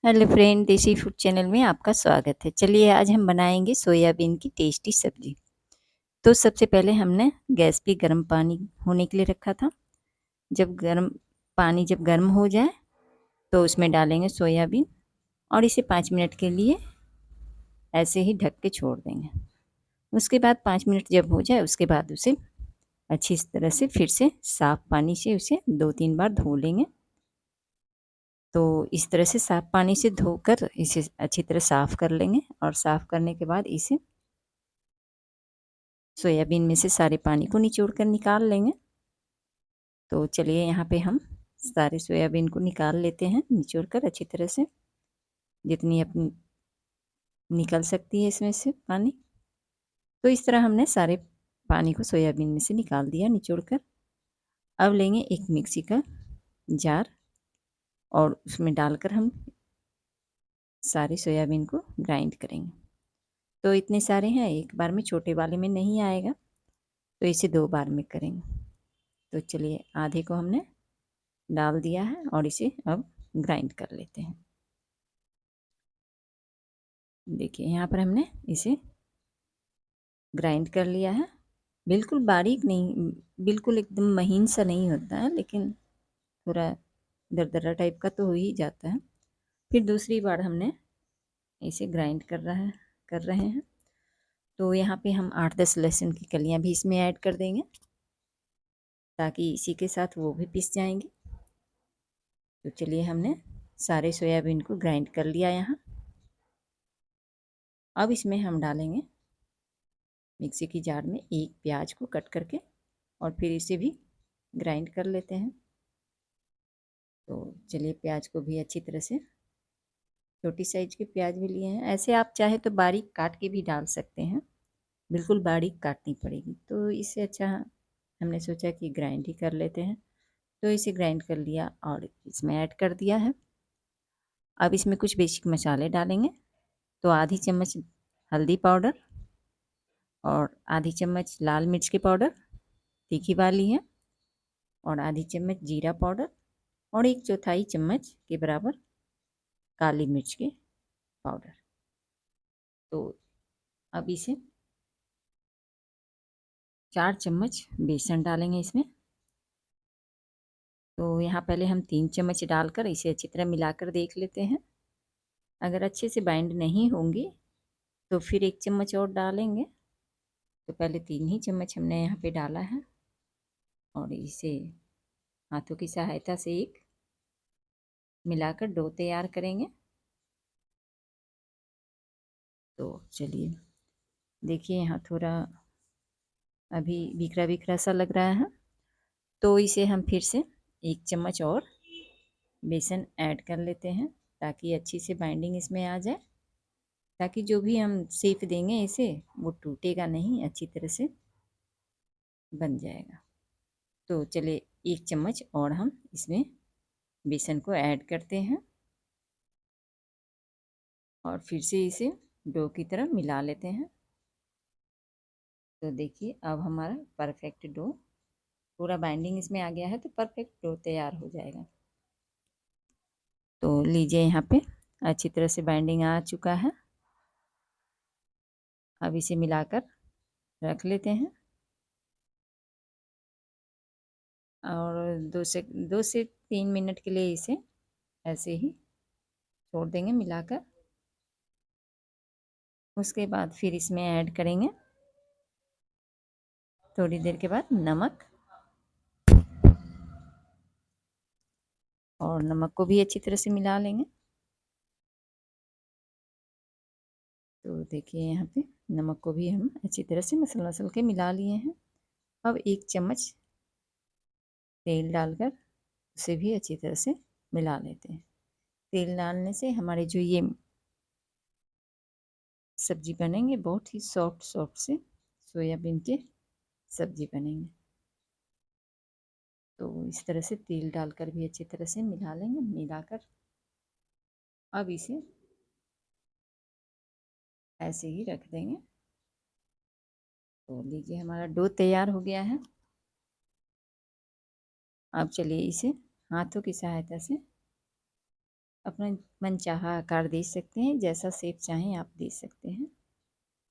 Hello friend, देसी food channel में आपका स्वागत है। चलिए आज हम बनाएंगे सोयाबीन की टेस्टी सब्जी। तो सबसे पहले हमने गैस पे गर्म पानी होने के लिए रखा था। जब गर्म हो जाए तो उसमें डालेंगे सोयाबीन और इसे 5 मिनट के लिए ऐसे ही ढक के छोड़ देंगे। उसके बाद 5 मिनट जब हो जाए उसके बाद उसे अच्छी तरह से फिर से साफ पानी से उसे 2-3 बार धो लेंगे। तो इस तरह से साफ पानी से धोकर इसे अच्छी तरह साफ़ कर लेंगे और साफ़ करने के बाद इसे सोयाबीन में से सारे पानी को निचोड़ कर निकाल लेंगे। तो चलिए यहाँ पे हम सारे सोयाबीन को निकाल लेते हैं निचोड़ कर अच्छी तरह से, जितनी अपनी निकल सकती है इसमें से पानी। तो इस तरह हमने सारे पानी को सोयाबीन में से निकाल दिया निचोड़ कर। अब लेंगे एक मिक्सी का जार और उसमें डालकर हम सारे सोयाबीन को ग्राइंड करेंगे। तो इतने सारे हैं, एक बार में छोटे वाले में नहीं आएगा, तो इसे 2 बार में करेंगे। तो चलिए आधे को हमने डाल दिया है और इसे अब ग्राइंड कर लेते हैं। देखिए यहाँ पर हमने इसे ग्राइंड कर लिया है। बिल्कुल बारीक नहीं, बिल्कुल एकदम महीन सा नहीं होता है, लेकिन थोड़ा दरदरा टाइप का तो हो ही जाता है। फिर दूसरी बार हमने इसे ग्राइंड कर रहे हैं। तो यहाँ पे हम 8-10 लहसुन की कलियाँ भी इसमें ऐड कर देंगे, ताकि इसी के साथ वो भी पिस जाएंगी। तो चलिए हमने सारे सोयाबीन को ग्राइंड कर लिया यहाँ। अब इसमें हम डालेंगे मिक्सी की जार में एक प्याज को कट करके और फिर इसे भी ग्राइंड कर लेते हैं। तो चलिए प्याज को भी अच्छी तरह से, छोटी साइज के प्याज भी लिए हैं, ऐसे आप चाहे तो बारीक काट के भी डाल सकते हैं, बिल्कुल बारीक काटनी पड़ेगी। तो इससे अच्छा हमने सोचा कि ग्राइंड ही कर लेते हैं। तो इसे ग्राइंड कर लिया और इसमें ऐड कर दिया है। अब इसमें कुछ बेसिक मसाले डालेंगे। तो आधी चम्मच हल्दी पाउडर और आधी चम्मच लाल मिर्च के पाउडर तीखी वाली है, और आधी चम्मच जीरा पाउडर और 1/4 चम्मच के बराबर काली मिर्च के पाउडर। तो अब इसे 4 चम्मच बेसन डालेंगे इसमें। तो यहाँ पहले हम 3 चम्मच डालकर इसे अच्छी तरह मिलाकर देख लेते हैं। अगर अच्छे से बाइंड नहीं होंगी तो फिर 1 चम्मच और डालेंगे। तो पहले 3 ही चम्मच हमने यहाँ पे डाला है और इसे हाथों की सहायता से एक मिलाकर डो तैयार करेंगे। तो चलिए देखिए यहाँ थोड़ा अभी बिखरा बिखरा सा लग रहा है, तो इसे हम फिर से 1 चम्मच और बेसन ऐड कर लेते हैं, ताकि अच्छी से बाइंडिंग इसमें आ जाए, ताकि जो भी हम सेक देंगे इसे वो टूटेगा नहीं, अच्छी तरह से बन जाएगा। तो चलिए 1 चम्मच और हम इसमें बेसन को ऐड करते हैं और फिर से इसे डो की तरह मिला लेते हैं। तो देखिए अब हमारा परफेक्ट डो, पूरा बाइंडिंग इसमें आ गया है, तो परफेक्ट डो तैयार हो जाएगा। तो लीजिए यहाँ पे अच्छी तरह से बाइंडिंग आ चुका है। अब इसे मिलाकर रख लेते हैं और 2 से 3 मिनट के लिए इसे ऐसे ही छोड़ देंगे मिलाकर। उसके बाद फिर इसमें ऐड करेंगे थोड़ी देर के बाद नमक, और नमक को भी अच्छी तरह से मिला लेंगे। तो देखिए यहाँ पे नमक को भी हम अच्छी तरह से मसल के मिला लिए हैं। अब 1 चम्मच तेल डालकर उसे भी अच्छी तरह से मिला लेते हैं। तेल डालने से हमारे जो ये सब्जी बनेंगे बहुत ही सॉफ्ट सॉफ्ट से सोयाबीन के सब्जी बनेंगे। तो इस तरह से तेल डालकर भी अच्छी तरह से मिला लेंगे। मिलाकर अब इसे ऐसे ही रख देंगे। तो लीजिए हमारा डो तैयार हो गया है। अब चलिए इसे हाथों की सहायता से अपना मनचाहा आकार दे सकते हैं, जैसा शेप चाहें आप दे सकते हैं।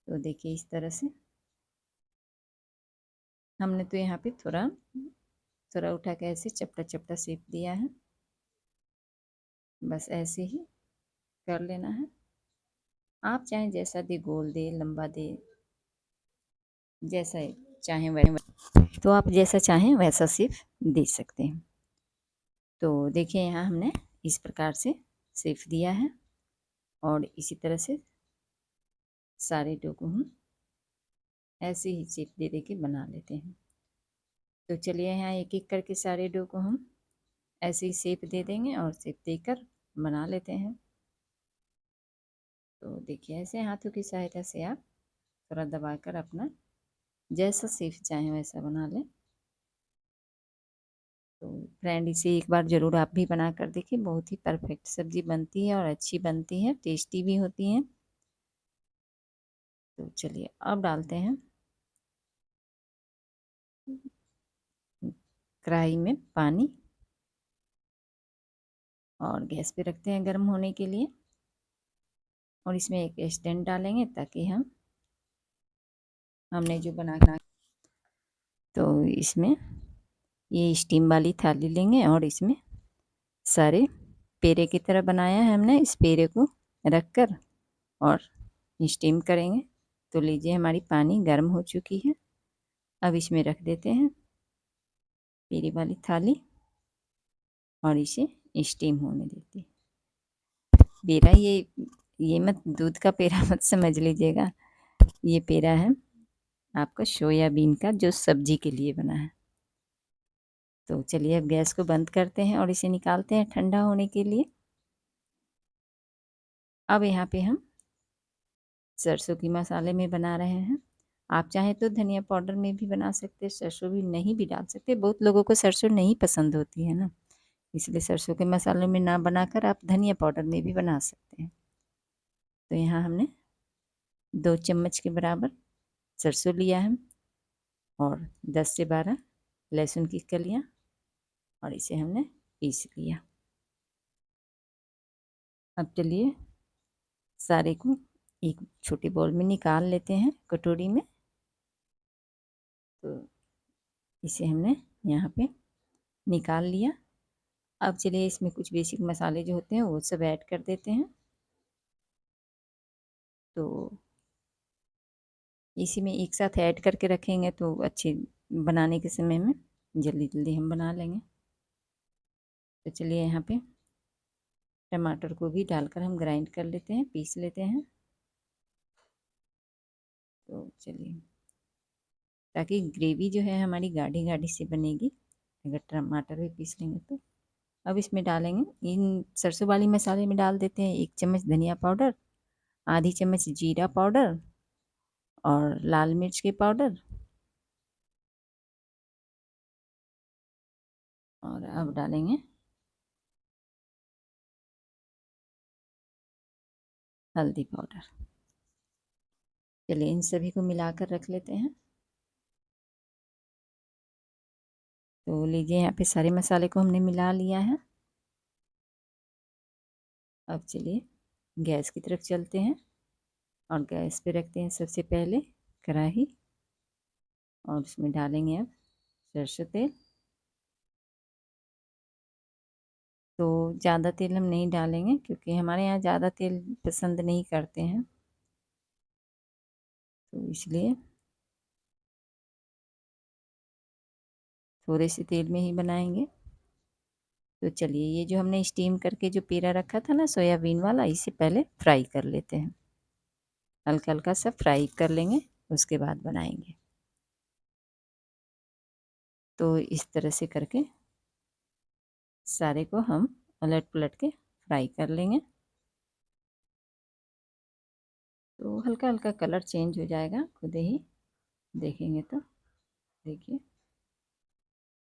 तो देखिए इस तरह से हमने तो यहाँ पे थोड़ा थोड़ा उठा के ऐसे चपटा चपटा शेप दिया है, बस ऐसे ही कर लेना है। आप चाहें जैसा दे, गोल दे, लंबा दे, जैसा चाहें वैसा, तो आप जैसा चाहें वैसा शेप दे सकते हैं। तो देखिए यहाँ हमने इस प्रकार से शेप दिया है और इसी तरह से सारे डो को हम ऐसे ही शेप दे दे के बना लेते हैं। तो चलिए यहाँ एक एक करके सारे डो को हम ऐसे ही शेप दे देंगे और शेप देकर बना लेते हैं। तो देखिए ऐसे हाथों की सहायता से आप थोड़ा दबाकर अपना जैसा शेप चाहें वैसा बना लें। तो फ्रेंड इसे एक बार ज़रूर आप भी बना कर देखिए, बहुत ही परफेक्ट सब्ज़ी बनती है और अच्छी बनती है, टेस्टी भी होती है। तो चलिए अब डालते हैं कढ़ाई में पानी और गैस पे रखते हैं गर्म होने के लिए। और इसमें एक स्टैंड डालेंगे ताकि हमने जो बना, तो इसमें ये स्टीम वाली थाली लेंगे और इसमें सारे पेड़े की तरह बनाया है हमने, इस पेड़े को रख कर और स्टीम करेंगे। तो लीजिए हमारी पानी गर्म हो चुकी है। अब इसमें रख देते हैं पेड़े वाली थाली और इसे स्टीम होने देते हैं। पेड़ा ये मत दूध का पेड़ा मत समझ लीजिएगा, ये पेड़ा है आपका सोयाबीन का जो सब्जी के लिए बना है। तो चलिए अब गैस को बंद करते हैं और इसे निकालते हैं ठंडा होने के लिए। अब यहाँ पे हम सरसों की मसाले में बना रहे हैं। आप चाहें तो धनिया पाउडर में भी बना सकते हैं, सरसों भी नहीं भी डाल सकते। बहुत लोगों को सरसों नहीं पसंद होती है ना, इसलिए सरसों के मसालों में ना बनाकर आप धनिया पाउडर में भी बना सकते हैं। तो यहाँ हमने 2 चम्मच के बराबर सरसों लिया है और 10 से 12 लहसुन की कलियाँ और इसे हमने पीस लिया। अब चलिए सारे को एक छोटे बाउल में निकाल लेते हैं कटोरी में। तो इसे हमने यहाँ पे निकाल लिया। अब चलिए इसमें कुछ बेसिक मसाले जो होते हैं वो सब ऐड कर देते हैं। तो इसी में एक साथ ऐड करके रखेंगे तो अच्छे बनाने के समय में जल्दी जल्दी हम बना लेंगे। तो चलिए यहाँ पे टमाटर को भी डालकर हम ग्राइंड कर लेते हैं, पीस लेते हैं। तो चलिए ताकि ग्रेवी जो है हमारी गाढ़ी गाढ़ी से बनेगी अगर टमाटर भी पीस लेंगे तो। अब इसमें डालेंगे इन सरसों वाली मसाले में डाल देते हैं 1 चम्मच धनिया पाउडर, आधी चम्मच जीरा पाउडर और लाल मिर्च के पाउडर। और अब डालेंगे हल्दी पाउडर। चलिए इन सभी को मिलाकर रख लेते हैं। तो लीजिए यहाँ पे सारे मसाले को हमने मिला लिया है। अब चलिए गैस की तरफ चलते हैं और गैस पे रखते हैं सबसे पहले कढ़ाई और उसमें डालेंगे अब सरसों तेल। तो ज़्यादा तेल हम नहीं डालेंगे क्योंकि हमारे यहाँ ज़्यादा तेल पसंद नहीं करते हैं, तो इसलिए थोड़े से तेल में ही बनाएंगे। तो चलिए ये जो हमने स्टीम करके जो पेड़ा रखा था ना सोयाबीन वाला, इसे पहले फ्राई कर लेते हैं। हल्का हल्का सा फ्राई कर लेंगे, उसके बाद बनाएंगे। तो इस तरह से करके सारे को हम उलट पुलट के फ्राई कर लेंगे। तो हल्का हल्का कलर चेंज हो जाएगा खुद ही, देखेंगे तो। देखिए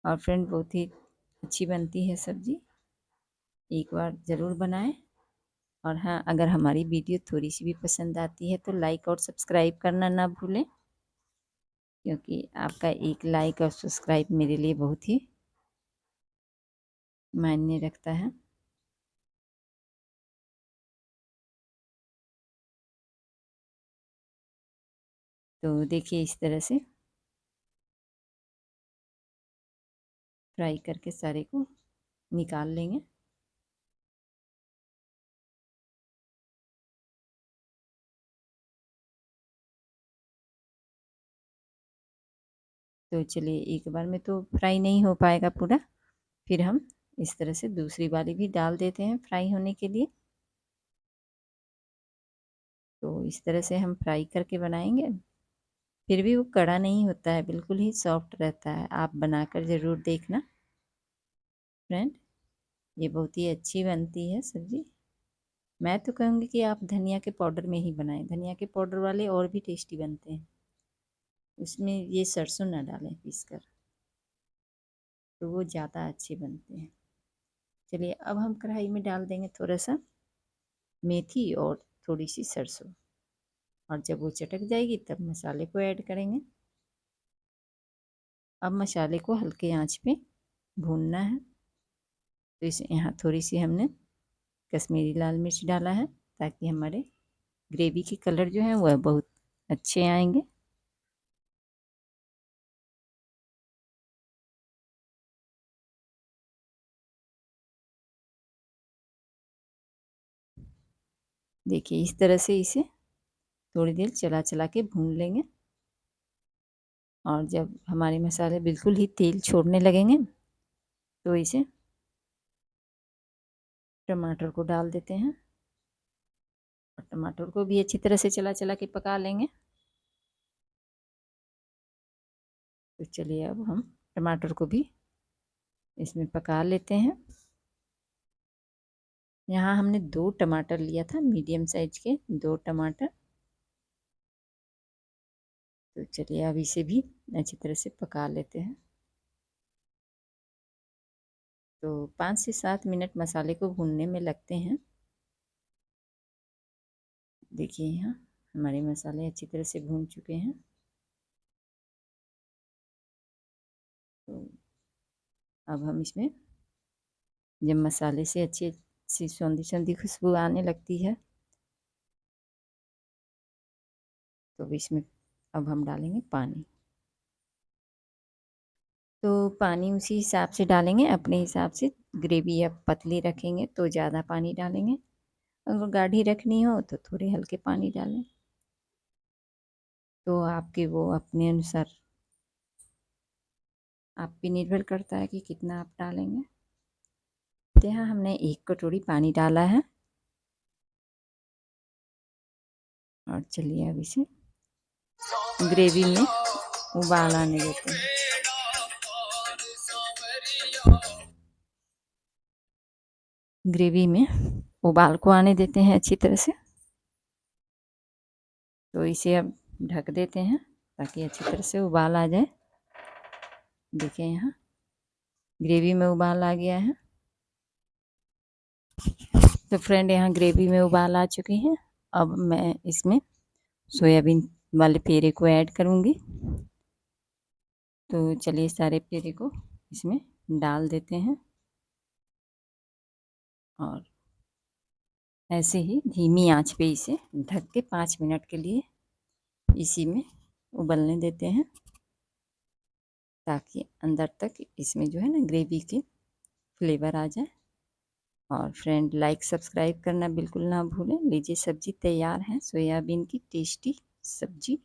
और फ्रेंड बहुत ही अच्छी बनती है सब्ज़ी, एक बार ज़रूर बनाएं। और हाँ, अगर हमारी वीडियो थोड़ी सी भी पसंद आती है तो लाइक और सब्सक्राइब करना ना भूलें, क्योंकि आपका एक लाइक और सब्सक्राइब मेरे लिए बहुत ही मायने रखता है। तो देखिए इस तरह से फ्राई करके सारे को निकाल लेंगे। तो चलिए एक बार में तो फ्राई नहीं हो पाएगा पूरा, फिर हम इस तरह से दूसरी वाली भी डाल देते हैं फ्राई होने के लिए। तो इस तरह से हम फ्राई करके बनाएंगे, फिर भी वो कड़ा नहीं होता है, बिल्कुल ही सॉफ्ट रहता है। आप बनाकर ज़रूर देखना फ्रेंड, ये बहुत ही अच्छी बनती है सब्ज़ी। मैं तो कहूँगी कि आप धनिया के पाउडर में ही बनाएं, धनिया के पाउडर वाले और भी टेस्टी बनते हैं। उसमें ये सरसों ना डालें पीस कर, तो वो ज़्यादा अच्छे बनते हैं। चलिए अब हम कढ़ाई में डाल देंगे थोड़ा सा मेथी और थोड़ी सी सरसों, और जब वो चटक जाएगी तब मसाले को ऐड करेंगे। अब मसाले को हल्के आंच पे भूनना है। तो इस यहाँ थोड़ी सी हमने कश्मीरी लाल मिर्च डाला है, ताकि हमारे ग्रेवी के कलर जो हैं वह बहुत अच्छे आएंगे। देखिए इस तरह से इसे थोड़ी देर चला चला के भून लेंगे, और जब हमारे मसाले बिल्कुल ही तेल छोड़ने लगेंगे तो इसे टमाटर को डाल देते हैं, और टमाटर को भी अच्छी तरह से चला चला के पका लेंगे। तो चलिए अब हम टमाटर को भी इसमें पका लेते हैं। यहाँ हमने 2 टमाटर लिया था, मीडियम साइज के 2 टमाटर। तो चलिए अब इसे भी अच्छी तरह से पका लेते हैं। तो 5 से 7 मिनट मसाले को भूनने में लगते हैं। देखिए यहाँ हमारे मसाले अच्छी तरह से भून चुके हैं। तो अब हम इसमें, जब मसाले से अच्छी सी सौंधी सौंधी खुशबू आने लगती है, तो इसमें अब हम डालेंगे पानी। तो पानी उसी हिसाब से डालेंगे, अपने हिसाब से। ग्रेवी अब पतली रखेंगे तो ज़्यादा पानी डालेंगे, अगर गाढ़ी रखनी हो तो थोड़े हल्के पानी डालें। तो आपके वो अपने अनुसार आप पे निर्भर करता है कि कितना आप डालेंगे। तो यहाँ हमने 1 कटोरी पानी डाला है, और चलिए अब इसे ग्रेवी में उबाल आने देते हैं। ग्रेवी में उबाल को आने देते हैं अच्छी तरह से। तो इसे अब ढक देते हैं ताकि अच्छी तरह से उबाल आ जाए। देखिए यहाँ ग्रेवी में उबाल आ गया है। तो फ्रेंड यहाँ ग्रेवी में उबाल आ चुकी है। अब मैं इसमें सोयाबीन वाले पेरे को ऐड करूँगी। तो चलिए सारे पेरे को इसमें डाल देते हैं, और ऐसे ही धीमी आंच पे इसे ढक के 5 मिनट के लिए इसी में उबलने देते हैं, ताकि अंदर तक इसमें जो है ना ग्रेवी की फ्लेवर आ जाए। और फ्रेंड लाइक सब्सक्राइब करना बिल्कुल ना भूलें। लीजिए सब्जी तैयार है, सोयाबीन की टेस्टी सब्जी।